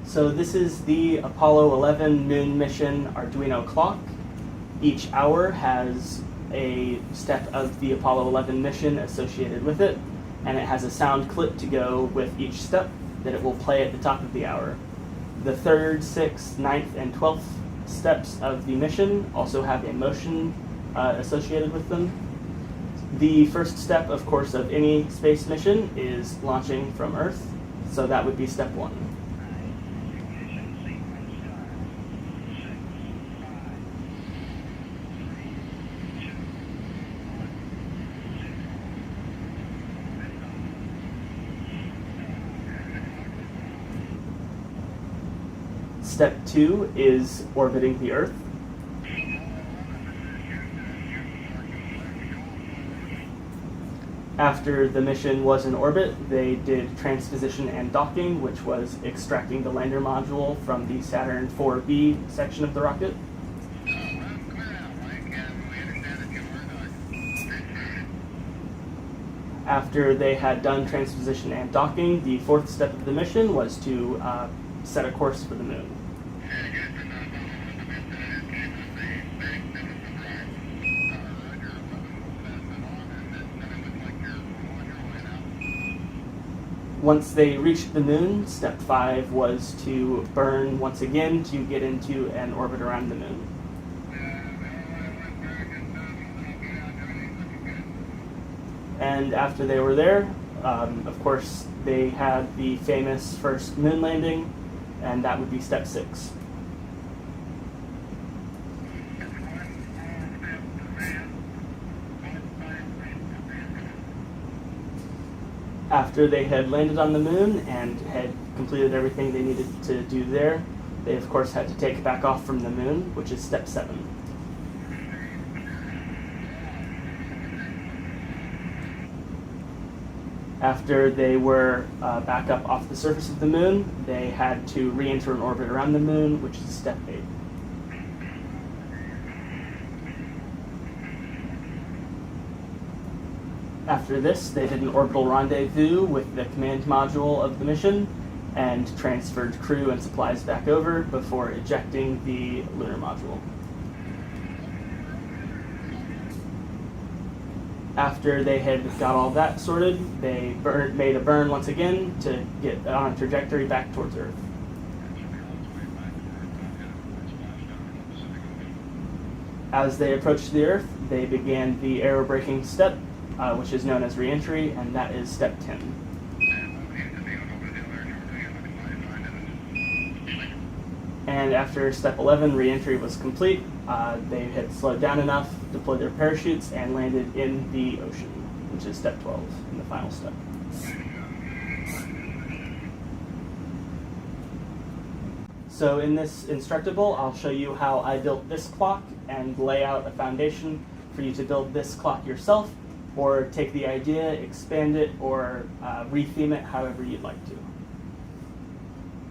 So this is the Apollo 11 moon mission Arduino clock. Each hour has a step of the Apollo 11 mission associated with it, and it has a sound clip to go with each step that it will play at the top of the hour. The 3rd, 6th, 9th, and 12th steps of the mission also have a motion associated with them. The first step, of course, of any space mission is launching from Earth, so that would be step 1. Step 2 is orbiting the Earth. After the mission was in orbit, they did transposition and docking, which was extracting the lander module from the Saturn 4B section of the rocket. After they had done transposition and docking, the 4th step of the mission was to set a course for the moon. Once they reached the moon, step 5 was to burn once again to get into an orbit around the moon. And after they were there, of course, they had the famous first moon landing, and that would be step 6. After they had landed on the moon and had completed everything they needed to do there, they of course had to take back off from the moon, which is step 7. After they were back up off the surface of the moon, they had to re-enter an orbit around the moon, which is step 8. After this, they did an orbital rendezvous with the command module of the mission and transferred crew and supplies back over before ejecting the lunar module. After they had got all that sorted, they made a burn once again to get on a trajectory back towards Earth. As they approached the Earth, they began the aerobraking step, which is known as re-entry, and that is step 10. And after step 11, re-entry was complete, they had slowed down enough, deployed their parachutes, and landed in the ocean, which is step 12, and the final step. So in this Instructable, I'll show you how I built this clock and lay out a foundation for you to build this clock yourself, or take the idea, expand it, or retheme it however you'd like to.